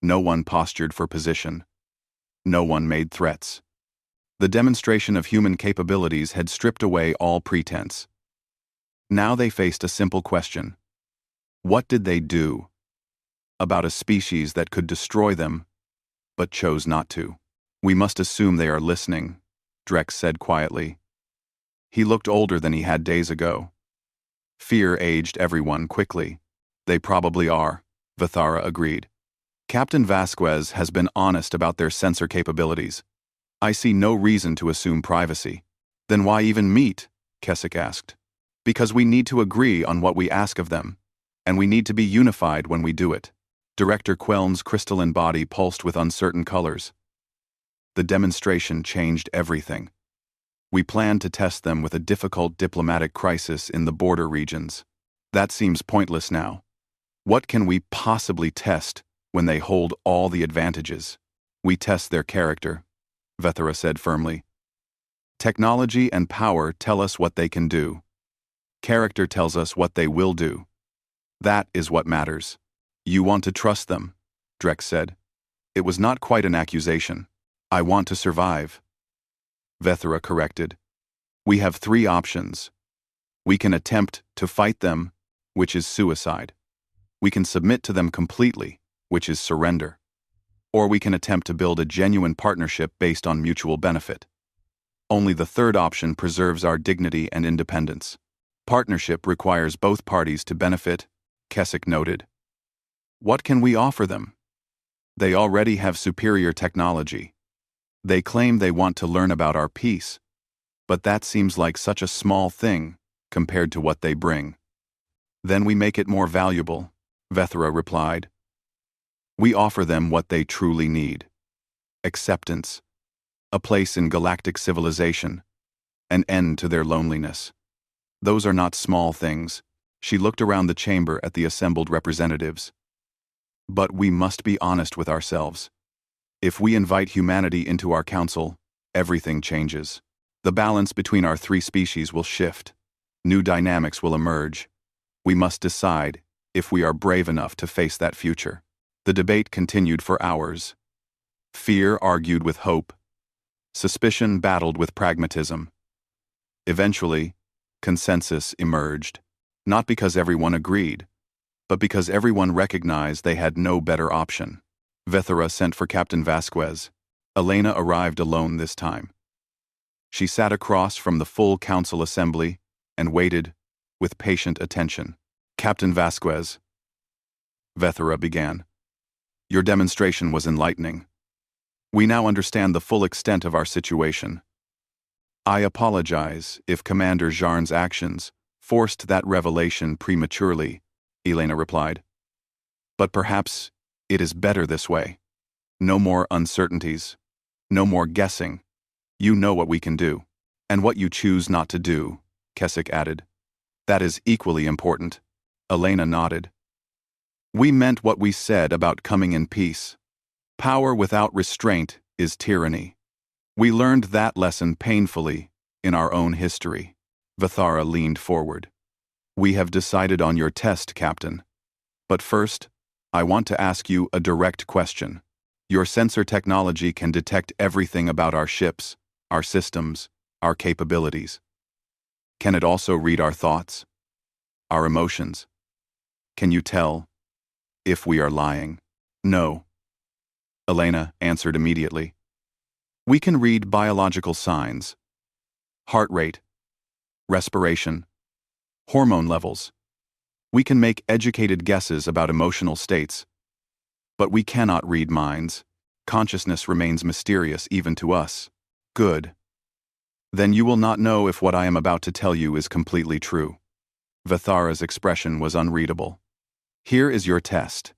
No one postured for position. No one made threats. The demonstration of human capabilities had stripped away all pretense. Now they faced a simple question. What did they do about a species that could destroy them, but chose not to? "We must assume they are listening," Drex said quietly. He looked older than he had days ago. Fear aged everyone quickly. "They probably are," Vethara agreed. "Captain Vasquez has been honest about their sensor capabilities. I see no reason to assume privacy." "Then why even meet?" Keswick asked. "Because we need to agree on what we ask of them, and we need to be unified when we do it." Director Queln's crystalline body pulsed with uncertain colors. "The demonstration changed everything. We planned to test them with a difficult diplomatic crisis in the border regions. That seems pointless now. What can we possibly test when they hold all the advantages? We test their character," Vethara said firmly. "Technology and power tell us what they can do. Character tells us what they will do. That is what matters." "You want to trust them," Drex said. It was not quite an accusation. "I want to survive," Vethara corrected. "We have 3 options. We can attempt to fight them, which is suicide. We can submit to them completely, which is surrender. Or we can attempt to build a genuine partnership based on mutual benefit. Only the third option preserves our dignity and independence. Partnership requires both parties to benefit," Keswick noted. "What can we offer them? They already have superior technology. They claim they want to learn about our peace, but that seems like such a small thing compared to what they bring." "Then we make it more valuable," Vethara replied. "We offer them what they truly need. Acceptance, a place in galactic civilization, an end to their loneliness. Those are not small things." She looked around the chamber at the assembled representatives. "But we must be honest with ourselves. If we invite humanity into our council, everything changes. The balance between our 3 species will shift. New dynamics will emerge. We must decide if we are brave enough to face that future." The debate continued for hours. Fear argued with hope. Suspicion battled with pragmatism. Eventually, consensus emerged. Not because everyone agreed, but because everyone recognized they had no better option. Vethera sent for Captain Vasquez. Elena arrived alone this time. She sat across from the full council assembly and waited with patient attention. Captain Vasquez, Vethera began, your demonstration was enlightening. We now understand the full extent of our situation. I apologize if Commander Jarn's actions forced that revelation prematurely, Elena replied. But perhaps it is better this way. No more uncertainties. No more guessing. You know what we can do. And what you choose not to do, Keswick added. That is equally important. Elena nodded. We meant what we said about coming in peace. Power without restraint is tyranny. We learned that lesson painfully in our own history. Vethara leaned forward. We have decided on your test, Captain. But first, I want to ask you a direct question. Your sensor technology can detect everything about our ships, our systems, our capabilities. Can it also read our thoughts? Our emotions? Can you tell if we are lying? No. Elena answered immediately. We can read biological signs. Heart rate, respiration, hormone levels. We can make educated guesses about emotional states. But we cannot read minds. Consciousness remains mysterious even to us. Good. Then you will not know if what I am about to tell you is completely true. Vethara's expression was unreadable. Here is your test.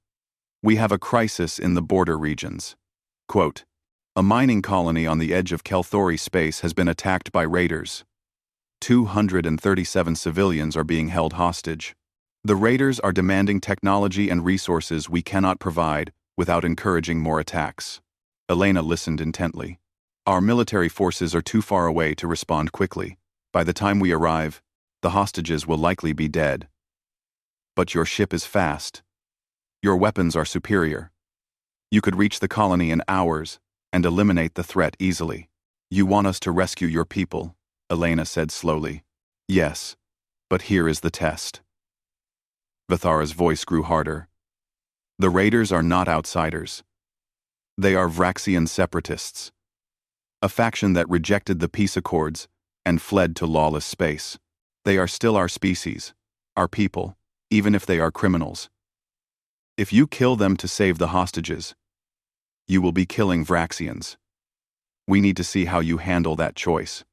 We have a crisis in the border regions. Quote, a mining colony on the edge of Kelthori space has been attacked by raiders. 237 civilians are being held hostage. The raiders are demanding technology and resources we cannot provide without encouraging more attacks. Elena listened intently. Our military forces are too far away to respond quickly. By the time we arrive, the hostages will likely be dead. But your ship is fast. Your weapons are superior. You could reach the colony in hours and eliminate the threat easily. You want us to rescue your people, Elena said slowly. Yes, but here is the test. Vethara's voice grew harder. The raiders are not outsiders. They are Vraxian separatists, a faction that rejected the peace accords and fled to lawless space. They are still our species, our people, even if they are criminals. If you kill them to save the hostages, you will be killing Vraxians. We need to see how you handle that choice.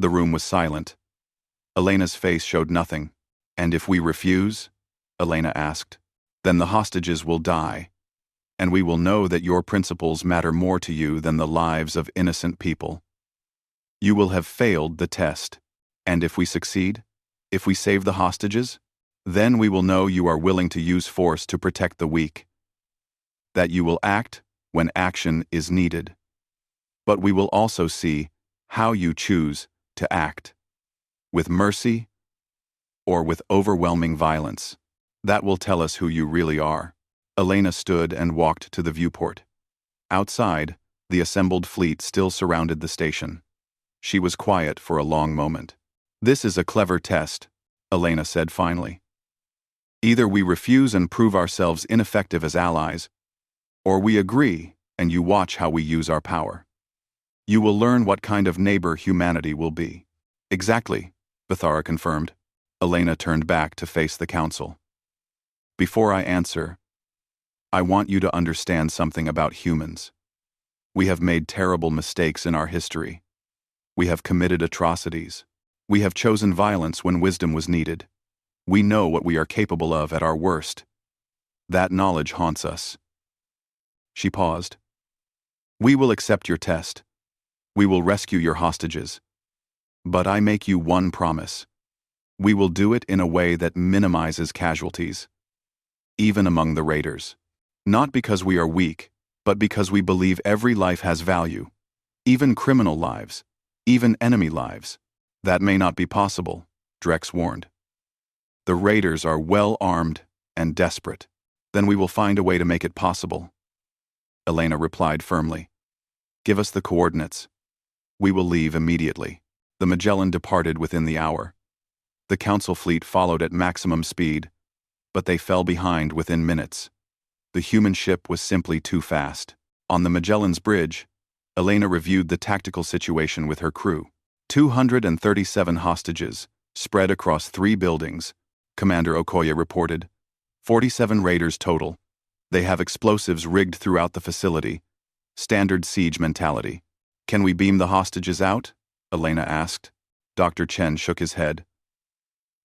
The room was silent. Elena's face showed nothing. And if we refuse? Elena asked. Then the hostages will die, and we will know that your principles matter more to you than the lives of innocent people. You will have failed the test, and if we succeed, if we save the hostages, then we will know you are willing to use force to protect the weak, that you will act when action is needed. But we will also see how you choose to act, with mercy or with overwhelming violence. That will tell us who you really are. Elena stood and walked to the viewport. Outside, the assembled fleet still surrounded the station. She was quiet for a long moment. This is a clever test, Elena said finally. Either we refuse and prove ourselves ineffective as allies, or we agree and you watch how we use our power. You will learn what kind of neighbor humanity will be. Exactly, Vethara confirmed. Elena turned back to face the council. Before I answer, I want you to understand something about humans. We have made terrible mistakes in our history. We have committed atrocities. We have chosen violence when wisdom was needed. We know what we are capable of at our worst. That knowledge haunts us. She paused. We will accept your test. We will rescue your hostages. But I make you one promise. We will do it in a way that minimizes casualties, even among the raiders. Not because we are weak, but because we believe every life has value, even criminal lives, even enemy lives. That may not be possible, Drex warned. The raiders are well armed and desperate. Then we will find a way to make it possible. Elena replied firmly. Give us the coordinates. We will leave immediately. The Magellan departed within the hour. The Council fleet followed at maximum speed, but they fell behind within minutes. The human ship was simply too fast. On the Magellan's bridge, Elena reviewed the tactical situation with her crew. 237 hostages, spread across 3 buildings, Commander Okoye reported. 47 raiders total. They have explosives rigged throughout the facility. Standard siege mentality. Can we beam the hostages out? Elena asked. Dr. Chen shook his head.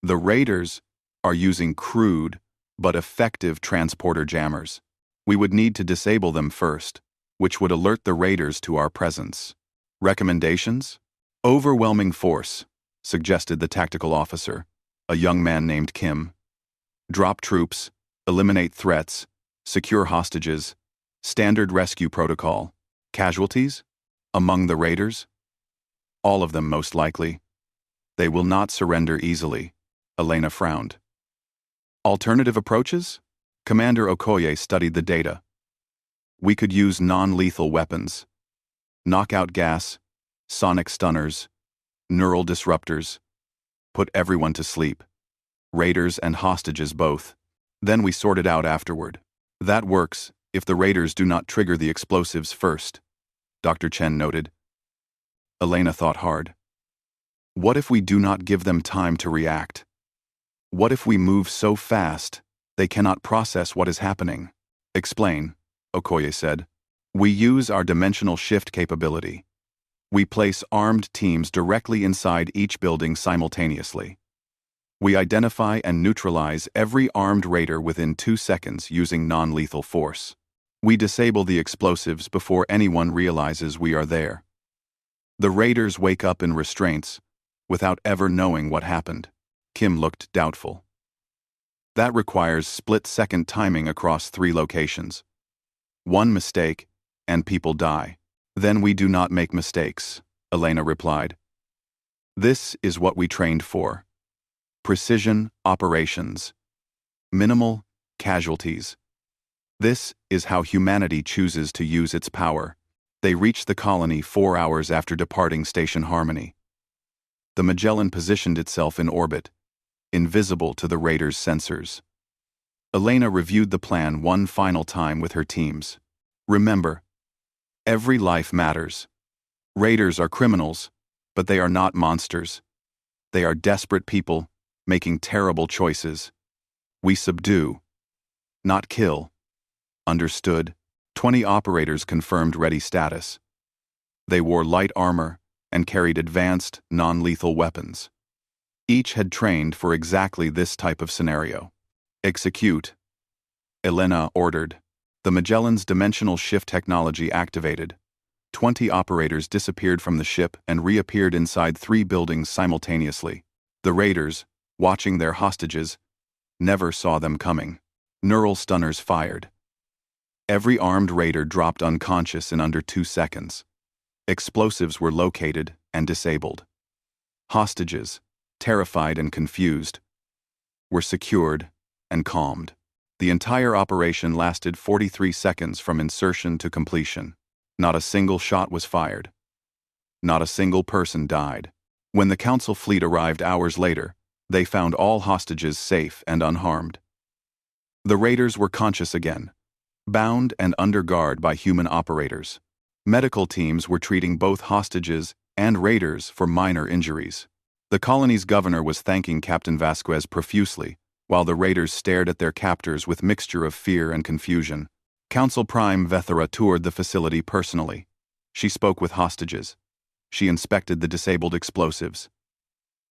The raiders are using crude but effective transporter jammers. We would need to disable them first, which would alert the raiders to our presence. Recommendations? Overwhelming force, suggested the tactical officer, a young man named Kim. Drop troops, eliminate threats, secure hostages, standard rescue protocol. Casualties? Among the raiders? All of them, most likely. They will not surrender easily. Elena frowned. Alternative approaches? Commander Okoye studied the data. We could use non-lethal weapons. Knockout gas, sonic stunners, neural disruptors. Put everyone to sleep. Raiders and hostages both. Then we sort it out afterward. That works if the raiders do not trigger the explosives first, Dr. Chen noted. Elena thought hard. What if we do not give them time to react? What if we move so fast they cannot process what is happening? Explain, Okoye said. We use our dimensional shift capability. We place armed teams directly inside each building simultaneously. We identify and neutralize every armed raider within 2 seconds using non-lethal force. We disable the explosives before anyone realizes we are there. The raiders wake up in restraints without ever knowing what happened. Kim looked doubtful. That requires split-second timing across 3 locations. One mistake, and people die. Then we do not make mistakes, Elena replied. This is what we trained for. Precision operations. Minimal casualties. This is how humanity chooses to use its power. They reached the colony 4 hours after departing Station Harmony. The Magellan positioned itself in orbit, invisible to the raiders' sensors. Elena reviewed the plan one final time with her teams. Remember, every life matters. Raiders are criminals, but they are not monsters. They are desperate people, making terrible choices. We subdue, not kill. Understood. 20 operators confirmed ready status. They wore light armor and carried advanced, non-lethal weapons. Each had trained for exactly this type of scenario. Execute, Elena ordered. The Magellan's dimensional shift technology activated. 20 operators disappeared from the ship and reappeared inside 3 buildings simultaneously. The raiders, watching their hostages, never saw them coming. Neural stunners fired. Every armed raider dropped unconscious in under 2 seconds. Explosives were located and disabled. Hostages, terrified and confused, were secured and calmed. The entire operation lasted 43 seconds from insertion to completion. Not a single shot was fired. Not a single person died. When the Council fleet arrived hours later, they found all hostages safe and unharmed. The raiders were conscious again, bound and under guard by human operators. Medical teams were treating both hostages and raiders for minor injuries. The colony's governor was thanking Captain Vasquez profusely, while the raiders stared at their captors with mixture of fear and confusion. Council Prime Vethera toured the facility personally. She spoke with hostages. She inspected the disabled explosives.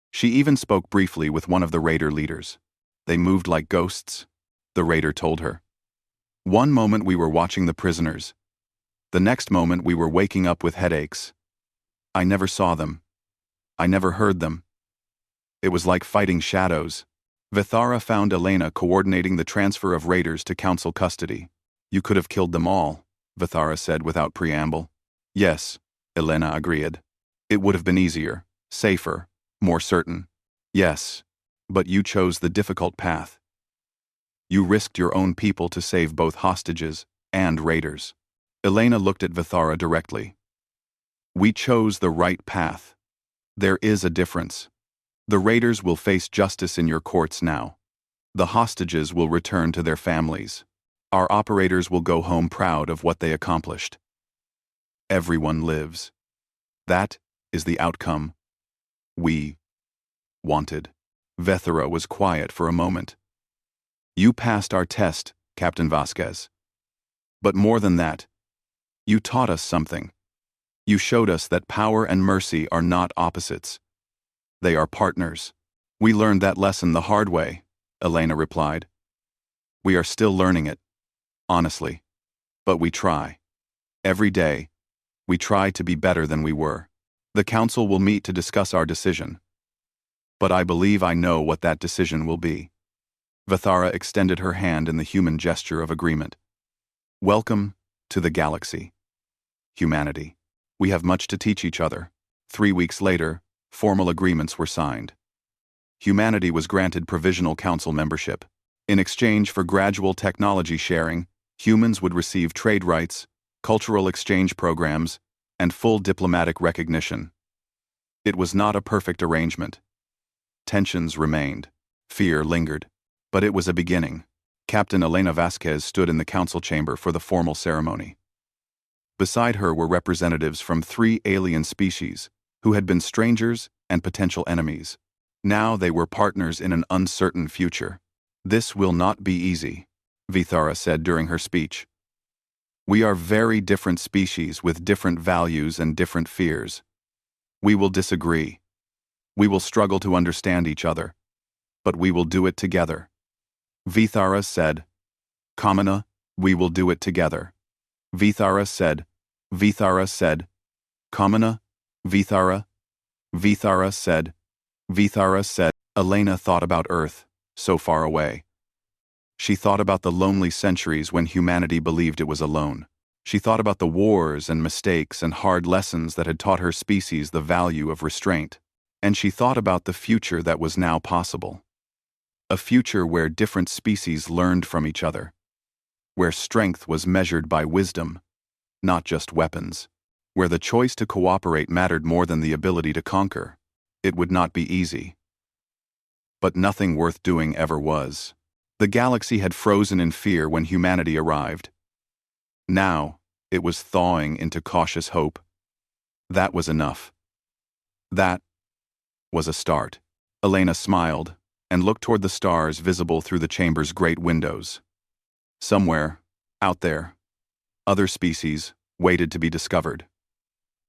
She even spoke briefly with one of the raider leaders. They moved like ghosts, the raider told her. One moment we were watching the prisoners. The next moment we were waking up with headaches. I never saw them. I never heard them. It was like fighting shadows. Vethara found Elena coordinating the transfer of raiders to council custody. You could have killed them all, Vethara said without preamble. Yes, Elena agreed. It would have been easier, safer, more certain. Yes, but you chose the difficult path. You risked your own people to save both hostages and raiders. Elena looked at Vethara directly. We chose the right path. There is a difference. The raiders will face justice in your courts now. The hostages will return to their families. Our operators will go home proud of what they accomplished. Everyone lives. That is the outcome we wanted. Vethera was quiet for a moment. You passed our test, Captain Vasquez. But more than that, you taught us something. You showed us that power and mercy are not opposites. They are partners. We learned that lesson the hard way, Elena replied. We are still learning it, honestly. But we try. Every day, we try to be better than we were. The council will meet to discuss our decision. But I believe I know what that decision will be. Vethara extended her hand in the human gesture of agreement. Welcome to the galaxy. Humanity. We have much to teach each other. 3 weeks later, formal agreements were signed. Humanity was granted provisional council membership. In exchange for gradual technology sharing, humans would receive trade rights, cultural exchange programs, and full diplomatic recognition. It was not a perfect arrangement. Tensions remained. Fear lingered. But it was a beginning. Captain Elena Vasquez stood in the council chamber for the formal ceremony. Beside her were representatives from 3 alien species, who had been strangers and potential enemies. Now they were partners in an uncertain future. This will not be easy, Vethara said during her speech. We are very different species with different values and different fears. We will disagree. We will struggle to understand each other. But we will do it together. Vethara said. Kamina, we will do it together. Vethara said. Vethara said. Kamina, Vethara. Vethara said. Vethara said. Elena thought about Earth, so far away. She thought about the lonely centuries when humanity believed it was alone. She thought about the wars and mistakes and hard lessons that had taught her species the value of restraint. And she thought about the future that was now possible. A future where different species learned from each other. Where strength was measured by wisdom, not just weapons. Where the choice to cooperate mattered more than the ability to conquer. It would not be easy. But nothing worth doing ever was. The galaxy had frozen in fear when humanity arrived. Now, it was thawing into cautious hope. That was enough. That was a start. Elena smiled and looked toward the stars visible through the chamber's great windows. Somewhere, out there, other species waited to be discovered.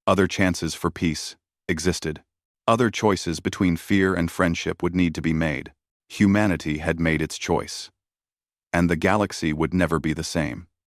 Other chances for peace existed. Other choices between fear and friendship would need to be made. Humanity had made its choice. And the galaxy would never be the same.